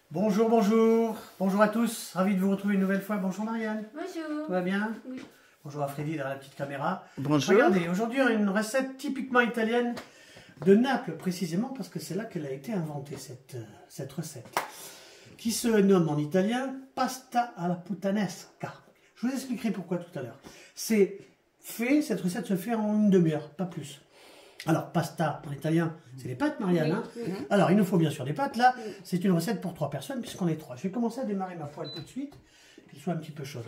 Bonjour, bonjour, bonjour à tous, ravi de vous retrouver une nouvelle fois. Bonjour Marianne. Bonjour. Tout va bien? Oui. Bonjour à Freddy derrière la petite caméra. Bonjour. Regardez, aujourd'hui on a une recette typiquement italienne de Naples précisément parce que c'est là qu'elle a été inventée cette recette qui se nomme en italien pasta alla puttanesca. Je vous expliquerai pourquoi tout à l'heure. Cette recette se fait en une demi-heure, pas plus. Alors, pasta, en italien, c'est les pâtes, Marianne. Hein. Oui. Alors, il nous faut bien sûr des pâtes. Là, c'est une recette pour 3 personnes, puisqu'on est 3. Je vais commencer à démarrer ma poêle tout de suite, qu'elle soit un petit peu chaude.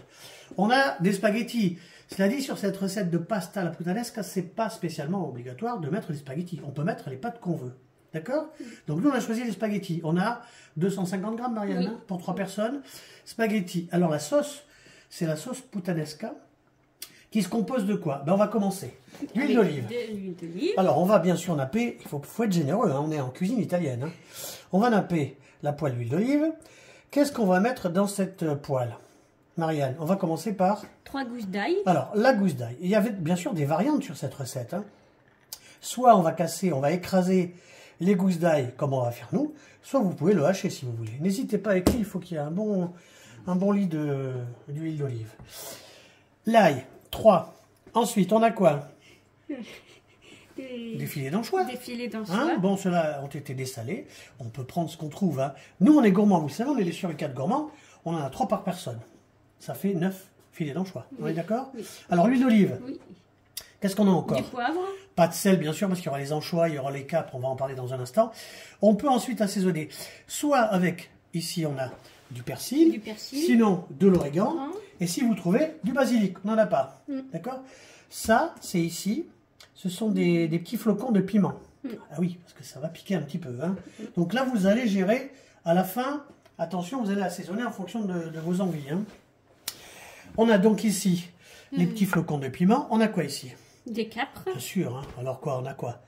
On a des spaghettis. Cela dit, sur cette recette de pasta alla puttanesca, c'est pas spécialement obligatoire de mettre les spaghettis. On peut mettre les pâtes qu'on veut. D'accord? Donc, nous, on a choisi les spaghettis. On a 250 grammes, Marianne, hein, pour 3 personnes. Spaghettis. Alors, la sauce, c'est la sauce puttanesca. Qui se compose de quoi? Ben, on va commencer. D'huile d'olive. Alors, on va bien sûr napper, il faut être généreux, hein, on est en cuisine italienne. Hein. On va napper la poêle d'huile d'olive. Qu'est-ce qu'on va mettre dans cette poêle? Marianne, on va commencer par... 3 gousses d'ail. Alors, la gousse d'ail. Il y avait bien sûr des variantes sur cette recette. Hein. Soit on va écraser les gousses d'ail, comme on va faire nous, soit vous pouvez le hacher si vous voulez. N'hésitez pas à écrire, il faut qu'il y ait un bon lit d'huile d'olive. L'ail. 3. Ensuite, on a quoi? Des filets d'anchois. Des filets d'anchois. Hein, bon, ceux-là ont été dessalés. On peut prendre ce qu'on trouve. Hein. Nous, on est gourmands, vous le savez, on est les suricats gourmands. On en a 3 par personne. Ça fait 9 filets d'anchois. Oui. On est d'accord? Oui. Alors, l'huile d'olive. Oui. Qu'est-ce qu'on a encore? Du poivre. Pas de sel, bien sûr, parce qu'il y aura les anchois, il y aura les capres, on va en parler dans un instant. On peut ensuite assaisonner, soit avec, ici, on a du persil. Sinon de l'origan, et si vous trouvez du basilic, on n'en a pas, d'accord? Ça, c'est ici, ce sont des petits flocons de piment. Ah oui, parce que ça va piquer un petit peu. Hein. Donc là, vous allez gérer, à la fin, attention, vous allez assaisonner en fonction de vos envies. Hein. On a donc ici les petits flocons de piment. On a quoi ici? Des capres. Bien sûr, hein. Alors quoi, on a quoi?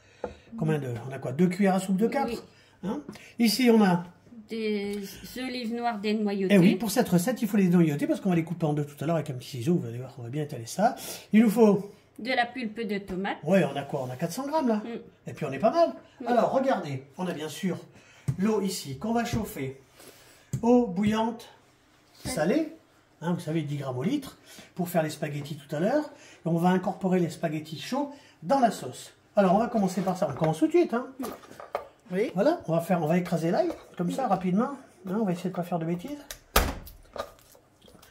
Combien de... On a quoi? 2 cuillères à soupe de capres. Hein. Ici, on a... des olives noires dénoyautées. Et oui, pour cette recette, il faut les dénoyauter parce qu'on va les couper en deux tout à l'heure avec un petit ciseau. Vous allez voir, on va bien étaler ça. Il nous faut... de la pulpe de tomate. Oui, on a quoi? On a 400 grammes là. Et puis on est pas mal. Alors, regardez, on a bien sûr l'eau ici qu'on va chauffer. Eau bouillante, salée. Hein, vous savez, 10 grammes au litre. Pour faire les spaghettis tout à l'heure. Et on va incorporer les spaghettis chauds dans la sauce. Alors, on va commencer par ça. On commence tout de suite. Hein. Oui. Voilà, on va écraser l'ail, comme ça, rapidement. Hein, on va essayer de ne pas faire de bêtises.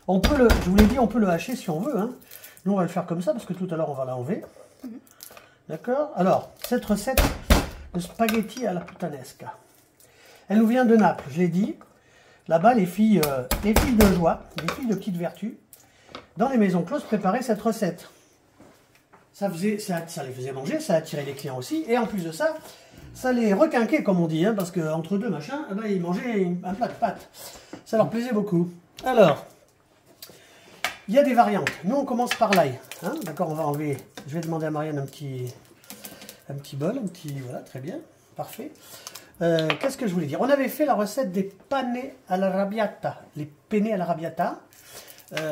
On peut je vous l'ai dit, on peut le hacher si on veut. Hein. Nous, on va le faire comme ça, parce que tout à l'heure, on va l'enlever. D'accord? Alors, cette recette de spaghetti alla puttanesca, elle nous vient de Naples, je l'ai dit. Là-bas, les filles de joie, les filles de petite vertu, dans les maisons closes, préparaient cette recette. Ça les faisait manger, ça attirait les clients aussi. Et en plus de ça, ça les requinquait, comme on dit, hein, parce qu'entre deux machins, ils mangeaient un plat de pâtes. Ça leur plaisait beaucoup. Alors, il y a des variantes. Nous, on commence par l'ail. Hein, d'accord, on va enlever. Je vais demander à Marianne un petit bol. Voilà, très bien. Parfait. Qu'est-ce que je voulais dire? On avait fait la recette des pane all'arrabbiata. Les penne all'arrabbiata.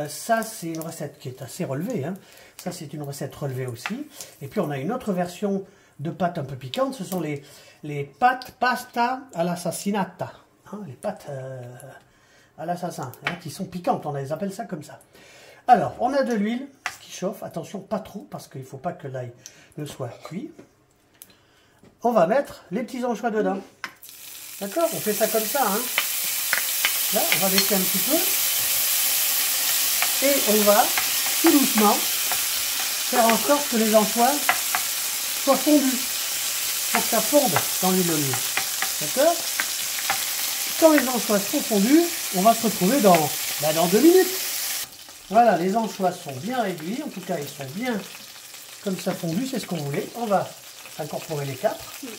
Ça, c'est une recette qui est assez relevée. Hein. Ça, c'est une recette relevée aussi. Et puis, on a une autre version de pâtes un peu piquantes, ce sont les pâtes pasta all'assassinata, hein, les pâtes à l'assassin, hein, qui sont piquantes, on les appelle ça comme ça. Alors, on a de l'huile qui chauffe, attention, pas trop, parce qu'il ne faut pas que l'ail ne soit cuit. On va mettre les petits anchois dedans. D'accord? On fait ça comme ça. Hein. Là, on va baisser un petit peu. Et on va, tout doucement, faire en sorte que les anchois soit fondu pour que ça fonde dans l'huile d'olive. D'accord? Quand les anchois seront fondus, on va se retrouver dans 2 minutes. Voilà, les anchois sont bien réduits, en tout cas ils sont bien comme ça fondus, c'est ce qu'on voulait. On va incorporer les capres. Comme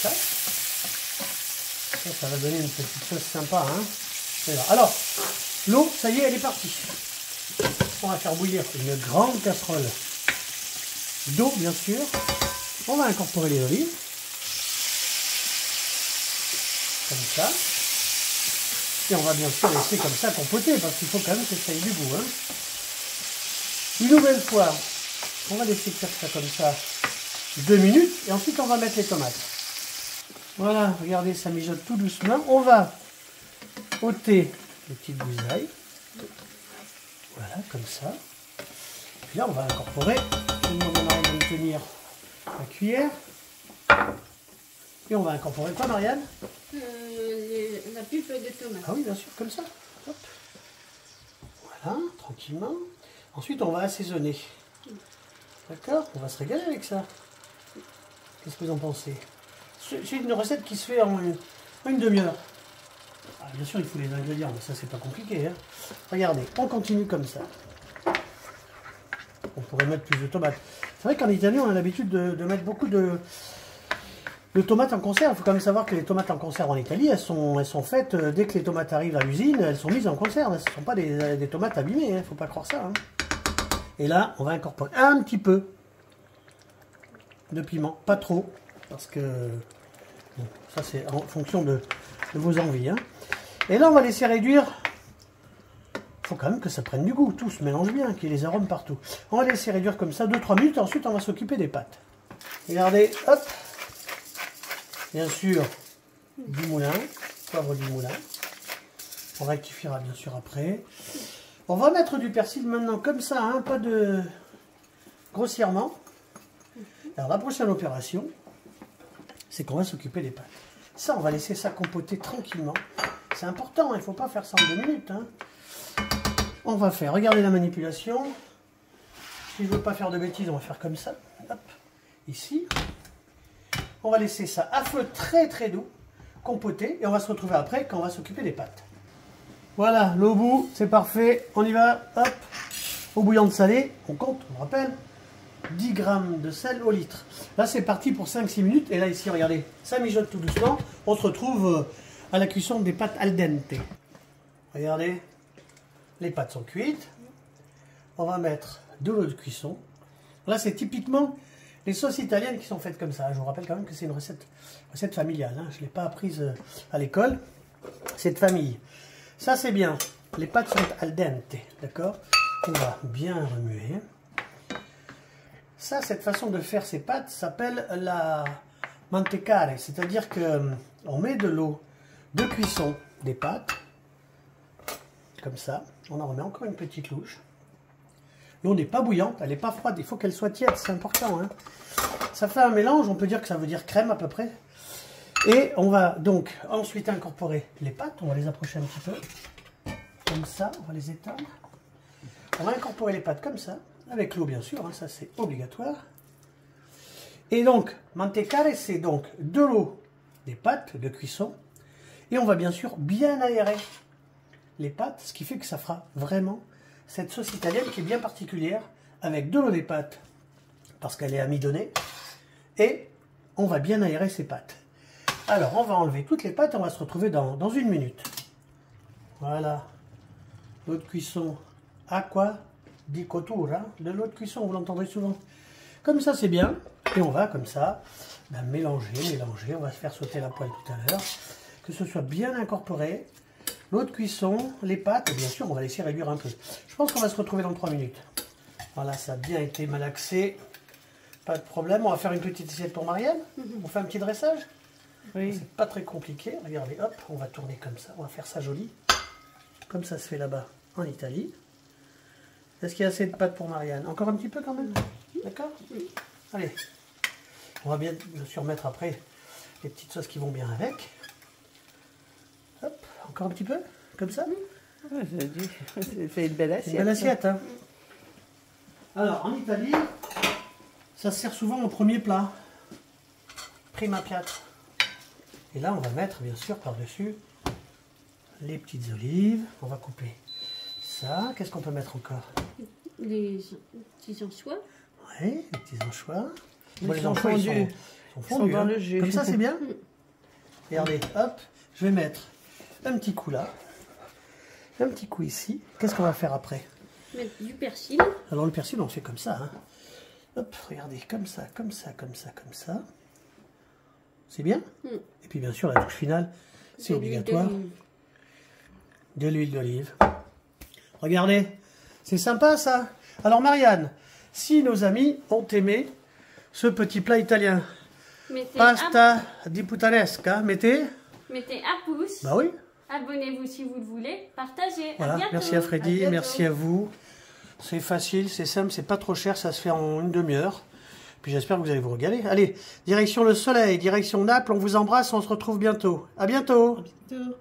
ça. Ça va donner une petite sauce sympa. Hein. Alors, l'eau, ça y est, elle est partie. On va faire bouillir une grande casserole d'eau, bien sûr. On va incorporer les olives. Comme ça. Et on va bien sûr laisser comme ça compoter, parce qu'il faut quand même que ça ait du goût. Hein. Une nouvelle fois, on va laisser faire ça comme ça 2 minutes, et ensuite on va mettre les tomates. Voilà, regardez, ça mijote tout doucement. On va ôter les petites gousailles. Voilà, comme ça. Puis là, on va incorporer. Je vais demander à Marianne de me tenir la cuillère. Et on va incorporer quoi, Marianne? La pulpe de tomate. Ah oui, bien sûr, comme ça. Hop. Voilà, tranquillement. Ensuite, on va assaisonner. D'accord? On va se régaler avec ça. Qu'est-ce que vous en pensez? C'est une recette qui se fait en une demi-heure. Ah, bien sûr, il faut les ingrédients, mais ça, c'est pas compliqué. Hein. Regardez, on continue comme ça. On pourrait mettre plus de tomates. C'est vrai qu'en Italie, on a l'habitude de mettre beaucoup de tomates en conserve. Il faut quand même savoir que les tomates en conserve en Italie, elles sont faites, dès que les tomates arrivent à l'usine, elles sont mises en conserve. Ce ne sont pas des tomates abîmées, il ne faut pas croire ça. Hein. Et là, on va incorporer un petit peu de piment, pas trop, parce que bon, ça c'est en fonction de vos envies. Hein. Et là, on va laisser réduire. Il faut quand même que ça prenne du goût, tout se mélange bien, qu'il y ait les arômes partout. On va laisser réduire comme ça 2-3 minutes, ensuite on va s'occuper des pâtes. Regardez, hop. Bien sûr, du moulin, poivre du moulin. On rectifiera bien sûr après. On va mettre du persil maintenant comme ça, hein, pas de grossièrement. Alors la prochaine opération, c'est qu'on va s'occuper des pâtes. Ça, on va laisser ça compoter tranquillement. C'est important, il ne faut pas faire ça en 2 minutes. Hein. On va faire, regardez la manipulation. Si je ne veux pas faire de bêtises, on va faire comme ça. Hop, ici. On va laisser ça à feu très très doux, compoter, et on va se retrouver après quand on va s'occuper des pâtes. Voilà, l'eau au bout, c'est parfait. On y va, hop, eau bouillante salée, on compte, on rappelle, 10 g de sel au litre. Là, c'est parti pour 5-6 minutes, et là, ici, regardez, ça mijote tout doucement. On se retrouve à la cuisson des pâtes al dente. Regardez, les pâtes sont cuites. On va mettre de l'eau de cuisson. Là, c'est typiquement les sauces italiennes qui sont faites comme ça. Je vous rappelle quand même que c'est une recette familiale. Hein. Je ne l'ai pas apprise à l'école. C'est de famille. Ça, c'est bien. Les pâtes sont al dente. D'accord? On va bien remuer. Ça, cette façon de faire ces pâtes s'appelle la mantecare. C'est-à-dire qu'on met de l'eau de cuisson des pâtes. Comme ça. On en remet encore une petite louche. L'eau n'est pas bouillante, elle n'est pas froide, il faut qu'elle soit tiède, c'est important. Hein. Ça fait un mélange, on peut dire que ça veut dire crème à peu près. Et on va donc ensuite incorporer les pâtes, on va les approcher un petit peu. Comme ça, on va les étendre. On va incorporer les pâtes comme ça, avec l'eau bien sûr, hein, ça c'est obligatoire. Et donc, mantecare, c'est donc de l'eau, des pâtes de cuisson. Et on va bien sûr bien aérer les pâtes, ce qui fait que ça fera vraiment cette sauce italienne qui est bien particulière, avec de l'eau des pâtes, parce qu'elle est amidonnée, et on va bien aérer ces pâtes. Alors, on va enlever toutes les pâtes, on va se retrouver dans 1 minute. Voilà, l'eau de cuisson, acqua di cottura, de l'eau de cuisson, vous l'entendrez souvent. Comme ça, c'est bien, et on va comme ça, mélanger, on va se faire sauter la poêle tout à l'heure, que ce soit bien incorporé. L'eau de cuisson, les pâtes, et bien sûr, on va laisser réduire un peu. Je pense qu'on va se retrouver dans 3 minutes. Voilà, ça a bien été malaxé. Pas de problème. On va faire une petite assiette pour Marianne. On fait un petit dressage. Oui. C'est pas très compliqué. Regardez, hop, on va tourner comme ça. On va faire ça joli. Comme ça se fait là-bas en Italie. Est-ce qu'il y a assez de pâtes pour Marianne? Encore un petit peu quand même? D'accord? Allez. On va bien sûr mettre après les petites sauces qui vont bien avec. Hop, encore un petit peu, comme ça. Ouais, c'est fait une belle assiette. Une belle assiette, hein. Alors, en Italie, ça se sert souvent au premier plat. Prima piatto. Et là, on va mettre, bien sûr, par-dessus les petites olives. On va couper ça. Qu'est-ce qu'on peut mettre encore? Les petits anchois. Oui, les petits anchois. Bon, les anchois, ils sont fondus. dans hein. le jus. Comme ça, c'est bien. Regardez, hop, je vais mettre un petit coup là, un petit coup ici. Qu'est-ce qu'on va faire après? Mettre du persil. Alors le persil, on le fait comme ça. Hein. Hop, regardez, comme ça, comme ça, comme ça, comme ça. C'est bien? Et puis bien sûr, la touche finale, c'est obligatoire. De l'huile d'olive. Regardez, c'est sympa ça. Alors Marianne, si nos amis ont aimé ce petit plat italien, Pasta di puttanesca. Mettez. Mettez un pouce. Bah oui. Abonnez-vous si vous le voulez. Partagez. Voilà. À bientôt. Merci à Freddy, bientôt. merci à vous. C'est facile, c'est simple, c'est pas trop cher, ça se fait en une demi-heure. Puis j'espère que vous allez vous régaler. Allez, direction le soleil, direction Naples, on vous embrasse, on se retrouve bientôt. À bientôt. Bientôt.